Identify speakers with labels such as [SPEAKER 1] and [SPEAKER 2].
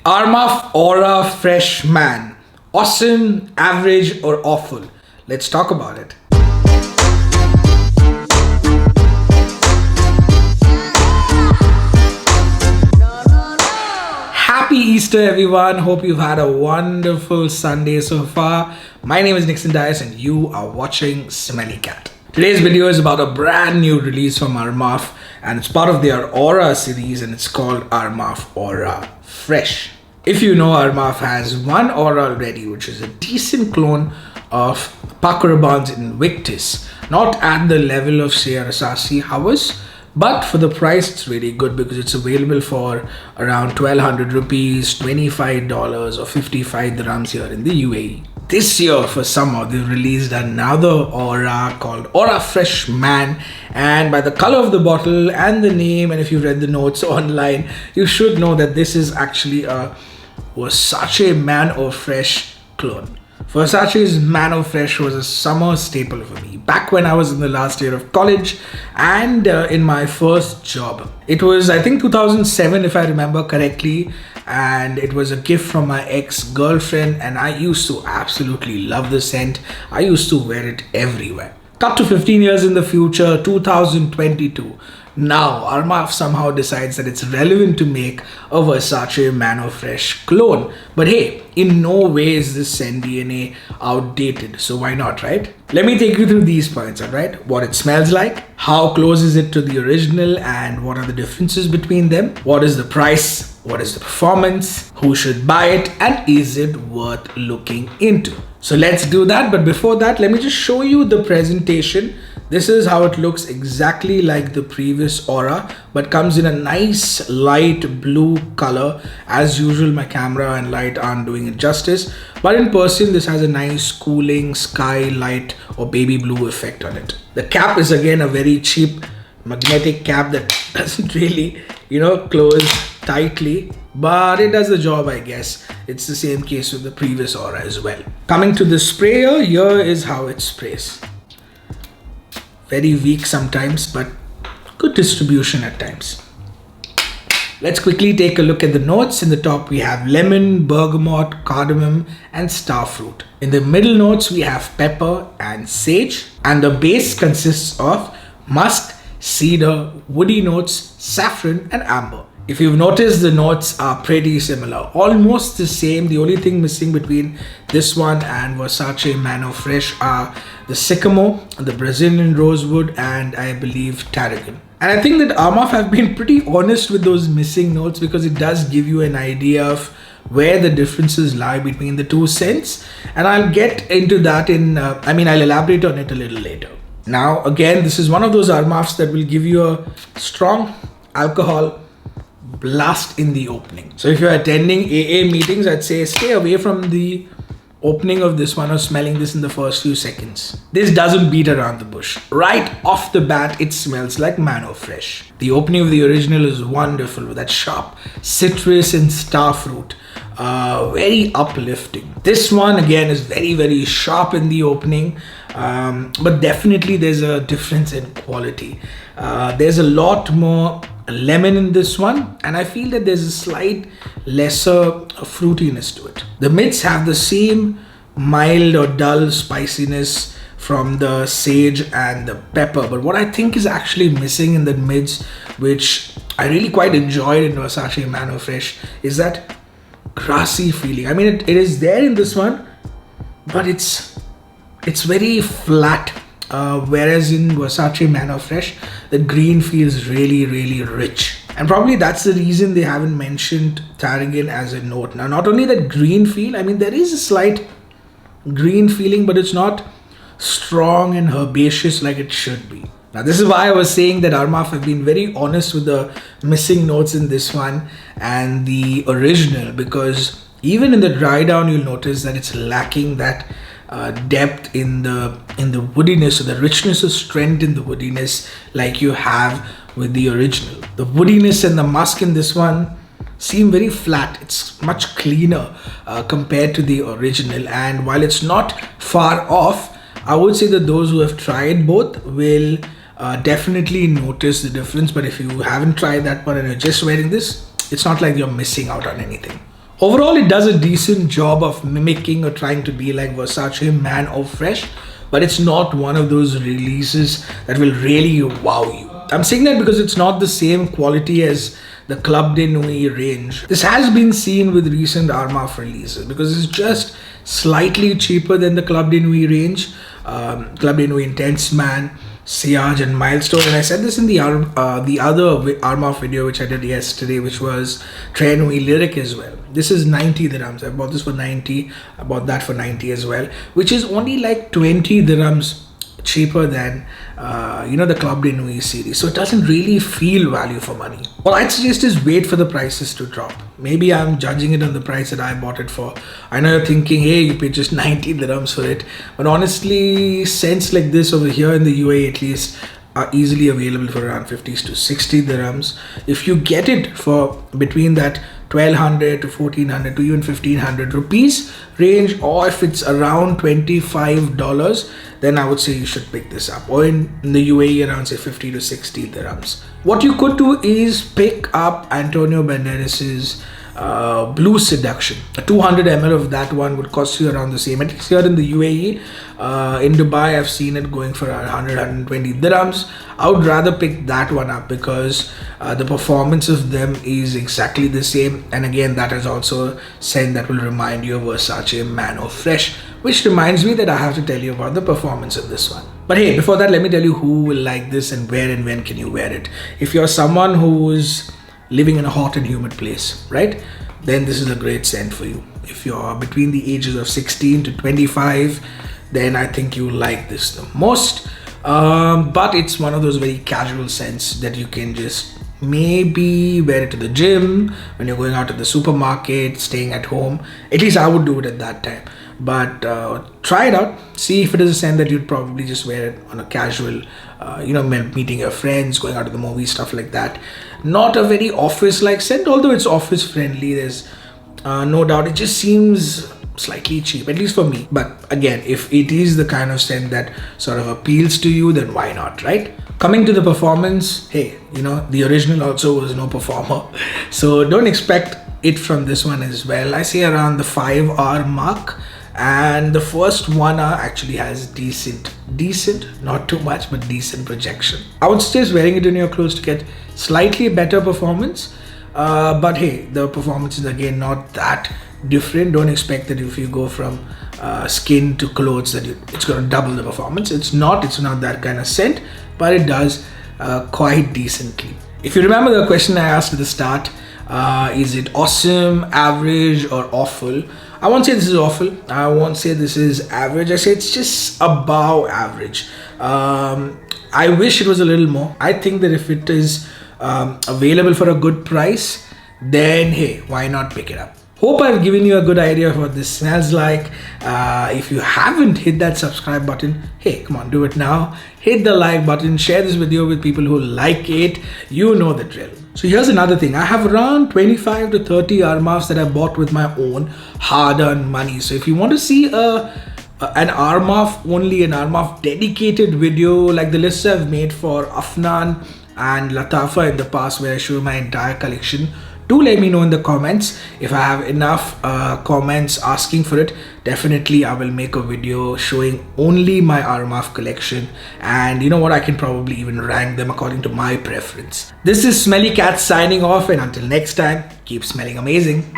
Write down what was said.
[SPEAKER 1] ARmaf Aura Fresh Man. Awesome, average, or awful? Let's talk about it. Happy Easter, everyone. Hope you've had a wonderful Sunday so far. My name is Nixon Dias and you are watching Smelly Cat. Today's video is about a brand new release from ARmaf, and it's part of their Aura series, and it's called ARmaf Aura Fresh. If you know, ARmaf has one Aura already, which is a decent clone of Paco Rabanne's Invictus. Not at the level of, say, a Versace House, but for the price it's really good because it's available for around 1200 rupees, $25 or 55 dirhams here in the UAE. This year for summer they've released another Aura called Aura Fresh Man, and by the color of the bottle and the name, and if you read the notes online, you should know that this is actually a Versace Man Eau Fraiche clone. Versace's Man Eau Fraiche was a summer staple for me back when I was in the last year of college and in my first job. It was, I think, 2007 if I remember correctly, and it was a gift from my ex-girlfriend, and I used to absolutely love the scent. I used to wear it everywhere. Cut to 15 years in the future, 2022. Now, ARmaf somehow decides that it's relevant to make a Versace Man Eau Fraiche clone. But hey, in no way is this scent DNA outdated, so why not, right? Let me take you through these points, alright? What it smells like, how close is it to the original, and what are the differences between them? What is the price? What is the performance? Who should buy it? And is it worth looking into? So let's do that. But before that, let me just show you the presentation. This is how it looks, exactly like the previous Aura, but comes in a nice light blue color. As usual, my camera and light aren't doing it justice, but in person this has a nice cooling sky light or baby blue effect on it. The cap is again a very cheap magnetic cap that doesn't really, close tightly, but it does the job, I guess. It's the same case with the previous Aura as well. Coming to the sprayer, here is how it sprays. Very weak sometimes, but good distribution at times. Let's quickly take a look at the notes. In the top we have lemon, bergamot, cardamom and starfruit. In the middle notes we have pepper and sage, and the base consists of musk, cedar, woody notes, saffron and amber. If you've noticed, the notes are pretty similar, almost the same. The only thing missing between this one and Versace Man Eau Fraiche are the sycamore, the Brazilian rosewood, and I believe tarragon. And I think that ARmaf have been pretty honest with those missing notes because it does give you an idea of where the differences lie between the two scents. And I'll get into that I'll elaborate on it a little later. Now, again, this is one of those ARmafs that will give you a strong alcohol blast in the opening. So if you're attending AA meetings, I'd say stay away from the opening of this one or smelling this in the first few seconds. This doesn't beat around the bush. Right off the bat, it smells like Man Eau Fraiche. The opening of the original is wonderful with that sharp citrus and starfruit. Very uplifting. This one again is very, very sharp in the opening, but definitely there's a difference in quality. There's a lot more lemon in this one, and I feel that there's a slight lesser fruitiness to it. The mids have the same mild or dull spiciness from the sage and the pepper, but what I think is actually missing in the mids, which I really quite enjoyed in Versace Man Eau Fraiche, is that grassy feeling. I mean, it is there in this one, but it's very flat. Whereas in Versace Man Eau Fraiche, the green feels really, really rich. And probably that's the reason they haven't mentioned tarragon as a note. Now, not only that green feel, there is a slight green feeling, but it's not strong and herbaceous like it should be. Now, this is why I was saying that ARmaf have been very honest with the missing notes in this one and the original, because even in the dry down, you'll notice that it's lacking that depth in the woodiness, or the richness or strength in the woodiness like you have with the original. The woodiness and the musk in this one seem very flat. It's much cleaner compared to the original, and while it's not far off, I would say that those who have tried both will definitely notice the difference. But if you haven't tried that one and you're just wearing this, it's not like you're missing out on anything. Overall, it does a decent job of mimicking or trying to be like Versace Man Eau Fraiche, but it's not one of those releases that will really wow you. I'm saying that because it's not the same quality as the Club de Nuit range. This has been seen with recent ARmaf releases because it's just slightly cheaper than the Club de Nuit range. Club de Nuit Intense Man, Siage and Milestone, and I said this in the other ARmaf video which I did yesterday, which was Très Nuit Lyric as well. This is 90 dirhams. I bought this for 90. I bought that for 90 as well, which is only like 20 dirhams cheaper than the Club de Nuit series, so it doesn't really feel value for money. What I'd suggest is wait for the prices to drop. Maybe I'm judging it on the price that I bought it for. I know you're thinking, hey, you paid just 90 dirhams for it, but honestly, scents like this over here in the UAE at least are easily available for around 50 to 60 dirhams. If you get it for between that 1200 to 1400 to even 1500 rupees range, or if it's around $25, then I would say you should pick this up, or in the UAE around say 50 to 60 dirhams. What you could do is pick up Antonio Banderas's Blue Seduction. A 200 ml of that one would cost you around the same. At least here in the UAE, in Dubai, I've seen it going for 120 dirhams. I would rather pick that one up because the performance of them is exactly the same. And again, that is also a scent that will remind you of Versace Man Eau Fraiche, which reminds me that I have to tell you about the performance of this one. But hey, before that, let me tell you who will like this and where and when can you wear it. If you're someone who's living in a hot and humid place, right, then this is a great scent for you. If you're between the ages of 16 to 25, then I think you like this the most. But it's one of those very casual scents that you can just maybe wear it to the gym, when you're going out to the supermarket, staying at home. At least I would do it at that time. But try it out, see if it is a scent that you'd probably just wear it on a casual, meeting your friends, going out to the movies, stuff like that. Not a very office-like scent, although it's office friendly. There's no doubt it just seems slightly cheap, at least for me. But again, if it is the kind of scent that sort of appeals to you, then why not, right? Coming to the performance, hey, the original also was no performer, so don't expect it from this one as well. I say around the 5-hour mark, and the first 1 hour actually has decent, not too much, but decent projection. I would suggest wearing it in your clothes to get slightly better performance, but hey, the performance is again not that different. Don't expect that if you go from skin to clothes that it's going to double the performance. It's not that kind of scent, but it does quite decently. If you remember the question I asked at the start, is it awesome, average, or awful? I won't say this is awful. I won't say this is average. I say it's just above average. I wish it was a little more. I think that if it is available for a good price, then hey, why not pick it up? Hope I've given you a good idea of what this smells like. If you haven't hit that subscribe button, hey, come on, do it now. Hit the like button, share this video with people who like it. You know the drill. So here's another thing. I have around 25 to 30 ARmafs that I bought with my own hard-earned money. So if you want to see an ARmaf dedicated video like the lists I've made for Afnan and Latafa in the past, where I show my entire collection, do let me know in the comments. If I have enough comments asking for it, definitely I will make a video showing only my ARmaf collection, and you know what, I can probably even rank them according to my preference. This is Smelly Cat signing off, and until next time, keep smelling amazing.